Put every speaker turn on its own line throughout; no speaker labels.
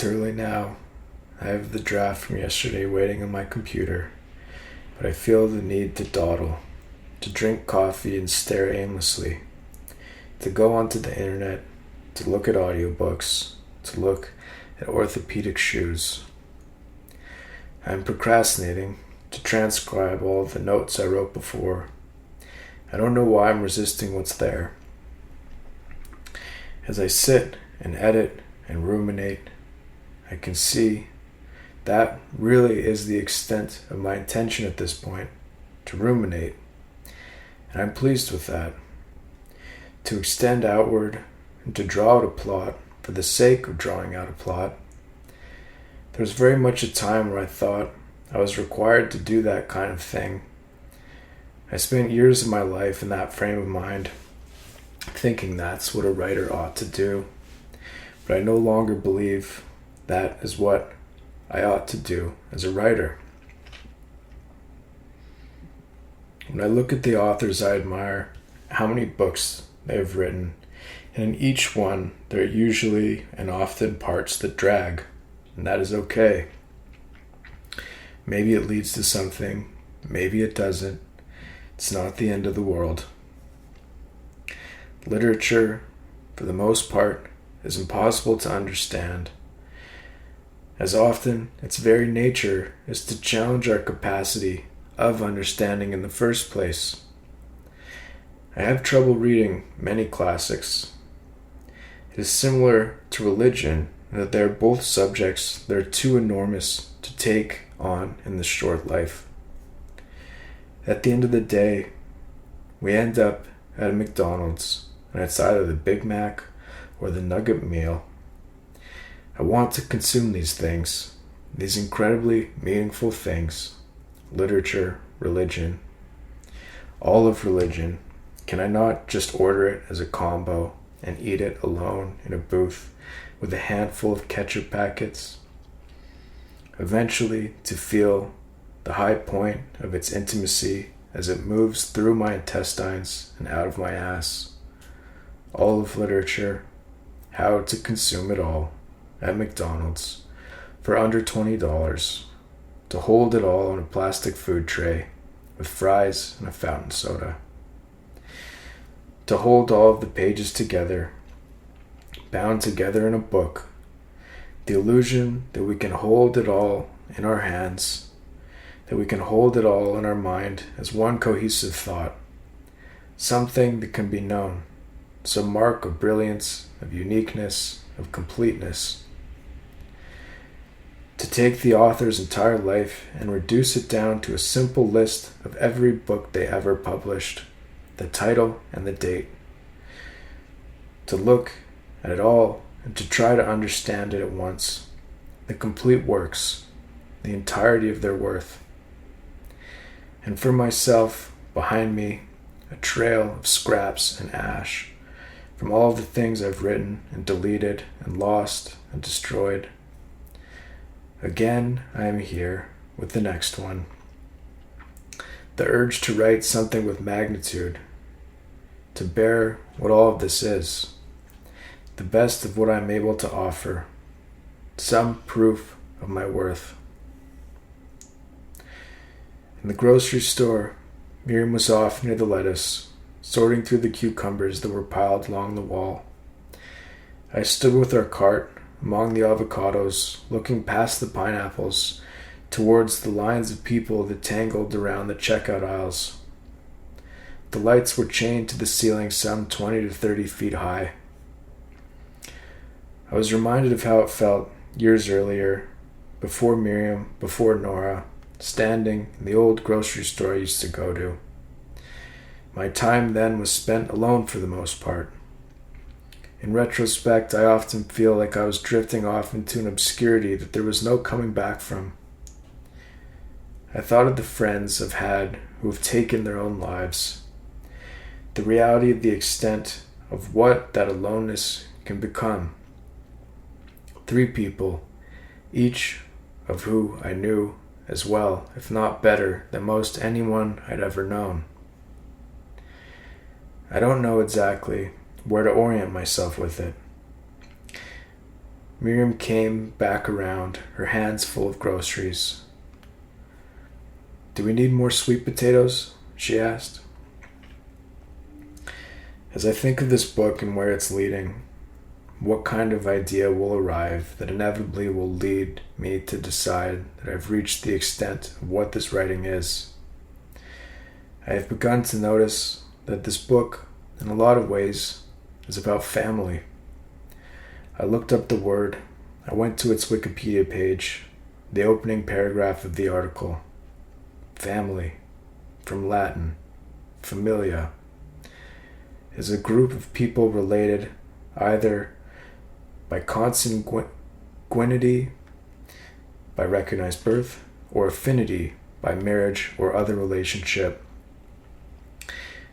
It's early now. I have the draft from yesterday waiting on my computer, but I feel the need to dawdle, to drink coffee and stare aimlessly, to go onto the internet, to look at audiobooks, to look at orthopedic shoes. I'm procrastinating to transcribe all of the notes I wrote before. I don't know why I'm resisting what's there. As I sit and edit and ruminate, I can see that really is the extent of my intention at this point, to ruminate. And I'm pleased with that. To extend outward and to draw out a plot for the sake of drawing out a plot. There was very much a time where I thought I was required to do that kind of thing. I spent years of my life in that frame of mind, thinking that's what a writer ought to do. But I no longer believe that is what I ought to do as a writer. When I look at the authors I admire, how many books they have written, and in each one there are usually and often parts that drag, and that is okay. Maybe it leads to something, maybe it doesn't. It's not the end of the world. Literature, for the most part, is impossible to understand. As often, its very nature is to challenge our capacity of understanding in the first place. I have trouble reading many classics. It is similar to religion in that they are both subjects that are too enormous to take on in this short life. At the end of the day, we end up at a McDonald's, and it's either the Big Mac or the Nugget Meal. I want to consume these things, these incredibly meaningful things, literature, religion, all of religion. Can I not just order it as a combo and eat it alone in a booth with a handful of ketchup packets? Eventually, to feel the high point of its intimacy as it moves through my intestines and out of my ass. All of literature, how to consume it all at McDonald's for under $20, to hold it all on a plastic food tray with fries and a fountain soda. To hold all of the pages together, bound together in a book, the illusion that we can hold it all in our hands, that we can hold it all in our mind as one cohesive thought, something that can be known, some mark of brilliance, of uniqueness, of completeness. To take the author's entire life and reduce it down to a simple list of every book they ever published, the title and the date. To look at it all and to try to understand it at once, the complete works, the entirety of their worth. And for myself, behind me, a trail of scraps and ash from all of the things I've written and deleted and lost and destroyed. Again, I am here with the next one. The urge to write something with magnitude, to bear what all of this is, the best of what I'm able to offer, some proof of my worth. In the grocery store, Miriam was off near the lettuce, sorting through the cucumbers that were piled along the wall. I stood with our cart among the avocados, looking past the pineapples towards the lines of people that tangled around the checkout aisles. The lights were chained to the ceiling some 20 to 30 feet high. I was reminded of how it felt years earlier, before Miriam, before Nora, standing in the old grocery store I used to go to. My time then was spent alone for the most part. In retrospect, I often feel like I was drifting off into an obscurity that there was no coming back from. I thought of the friends I've had who have taken their own lives, the reality of the extent of what that aloneness can become. 3 people, each of who I knew as well, if not better, than most anyone I'd ever known. I don't know exactly where to orient myself with it. Miriam came back around, her hands full of groceries. "Do we need more sweet potatoes?" she asked. As I think of this book and where it's leading, what kind of idea will arrive that inevitably will lead me to decide that I've reached the extent of what this writing is, I have begun to notice that this book, in a lot of ways, is about family. I looked up the word, I went to its Wikipedia page, the opening paragraph of the article. Family, from Latin, familia, is a group of people related either by consanguinity, by recognized birth, or affinity, by marriage or other relationship.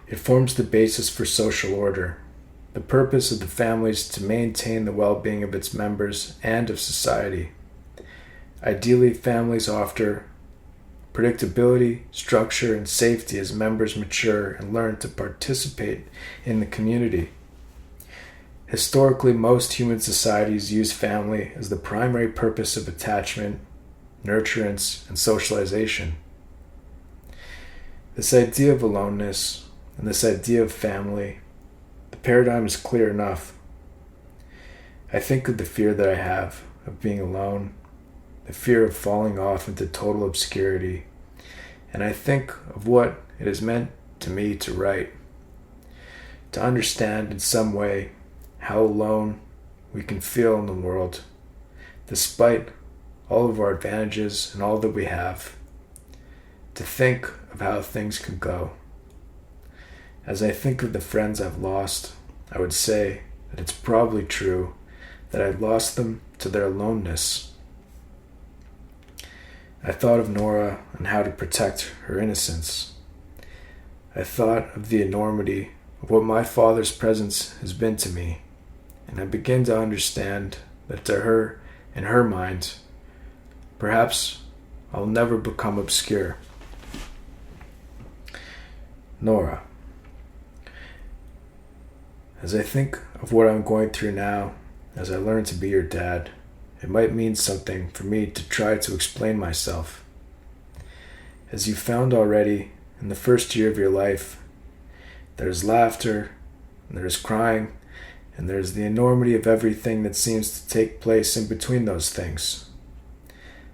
It forms the basis for social order. The purpose of the family is to maintain the well-being of its members and of society. Ideally, families offer predictability, structure, and safety as members mature and learn to participate in the community. Historically, most human societies use family as the primary purpose of attachment, nurturance, and socialization. This idea of aloneness and this idea of family, the paradigm is clear enough. I think of the fear that I have of being alone, the fear of falling off into total obscurity, and I think of what it has meant to me to write, to understand in some way how alone we can feel in the world, despite all of our advantages and all that we have, to think of how things could go. As I think of the friends I've lost, I would say that it's probably true that I lost them to their aloneness. I thought of Nora and how to protect her innocence. I thought of the enormity of what my father's presence has been to me, and I begin to understand that to her, in her mind, perhaps I'll never become obscure. Nora. As I think of what I'm going through now, as I learn to be your dad, it might mean something for me to try to explain myself. As you found already, in the first year of your life, there's laughter, and there's crying, and there's the enormity of everything that seems to take place in between those things.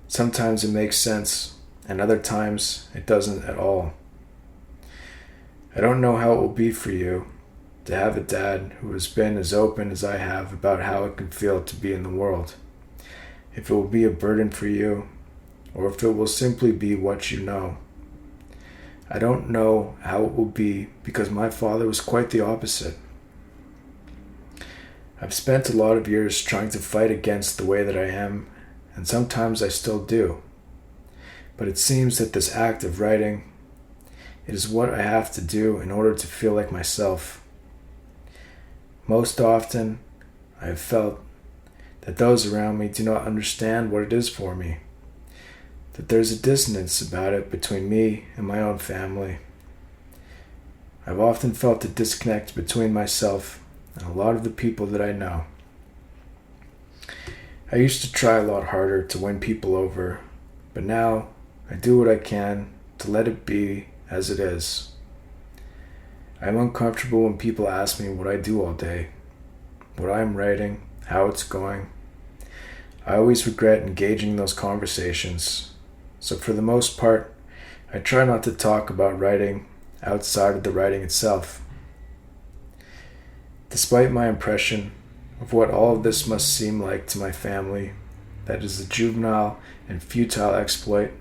Sometimes it makes sense, and other times it doesn't at all. I don't know how it will be for you to have a dad who has been as open as I have about how it can feel to be in the world. If it will be a burden for you, or if it will simply be what you know. I don't know how it will be because my father was quite the opposite. I've spent a lot of years trying to fight against the way that I am, and sometimes I still do. But it seems that this act of writing, it is what I have to do in order to feel like myself. Most often, I have felt that those around me do not understand what it is for me, that there's a dissonance about it between me and my own family. I've often felt a disconnect between myself and a lot of the people that I know. I used to try a lot harder to win people over, but now I do what I can to let it be as it is. I'm uncomfortable when people ask me what I do all day, what I'm writing, how it's going. I always regret engaging in those conversations, so for the most part, I try not to talk about writing outside of the writing itself. Despite my impression of what all of this must seem like to my family, that is a juvenile and futile exploit,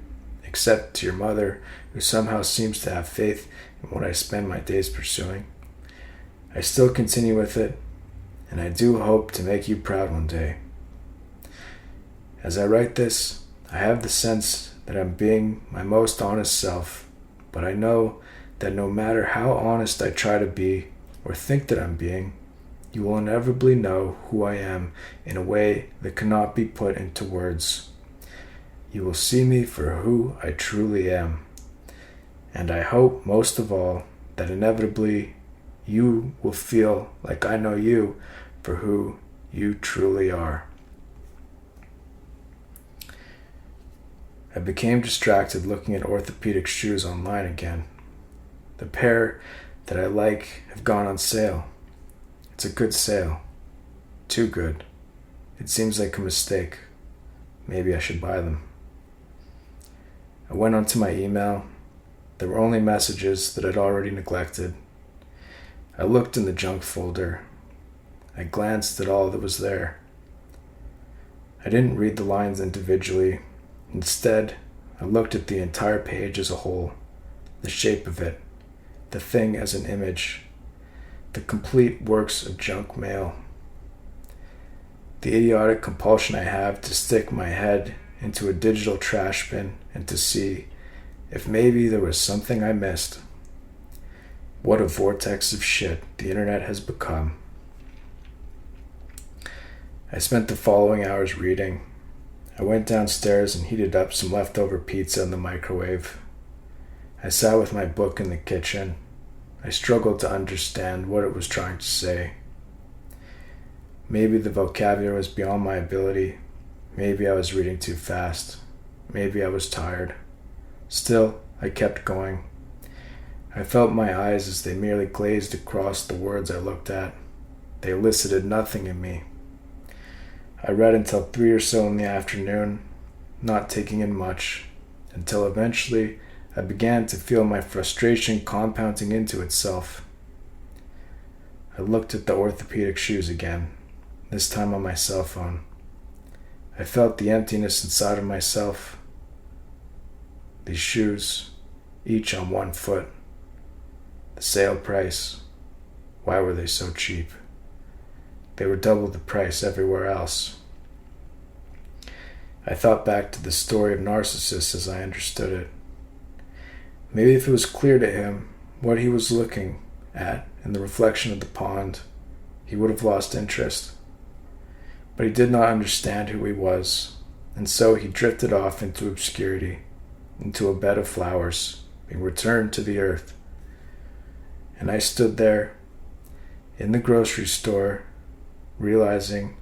except to your mother, who somehow seems to have faith in what I spend my days pursuing, I still continue with it, and I do hope to make you proud one day. As I write this, I have the sense that I'm being my most honest self, but I know that no matter how honest I try to be, or think that I'm being, you will inevitably know who I am in a way that cannot be put into words. You will see me for who I truly am. And I hope most of all that inevitably you will feel like I know you for who you truly are. I became distracted looking at orthopedic shoes online again. The pair that I like have gone on sale. It's a good sale. Too good. It seems like a mistake. Maybe I should buy them. I went onto my email. There were only messages that I'd already neglected. I looked in the junk folder. I glanced at all that was there. I didn't read the lines individually. Instead, I looked at the entire page as a whole, the shape of it, the thing as an image, the complete works of junk mail. The idiotic compulsion I have to stick my head into a digital trash bin and to see if maybe there was something I missed. What a vortex of shit the internet has become. I spent the following hours reading. I went downstairs and heated up some leftover pizza in the microwave. I sat with my book in the kitchen. I struggled to understand what it was trying to say. Maybe the vocabulary was beyond my ability. Maybe I was reading too fast. Maybe I was tired. Still, I kept going. I felt my eyes as they merely glazed across the words I looked at. They elicited nothing in me. I read until 3 or so in the afternoon, not taking in much, until eventually I began to feel my frustration compounding into itself. I looked at the orthopedic shoes again, this time on my cell phone. I felt the emptiness inside of myself. These shoes, each on one foot. The sale price. Why were they so cheap? They were double the price everywhere else. I thought back to the story of Narcissus as I understood it. Maybe if it was clear to him what he was looking at in the reflection of the pond, he would have lost interest. But he did not understand who he was, and so he drifted off into obscurity, into a bed of flowers, being returned to the earth. And I stood there, in the grocery store, realizing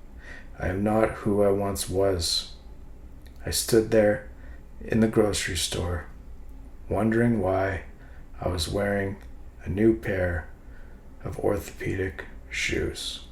I am not who I once was. I stood there in the grocery store, wondering why I was wearing a new pair of orthopedic shoes.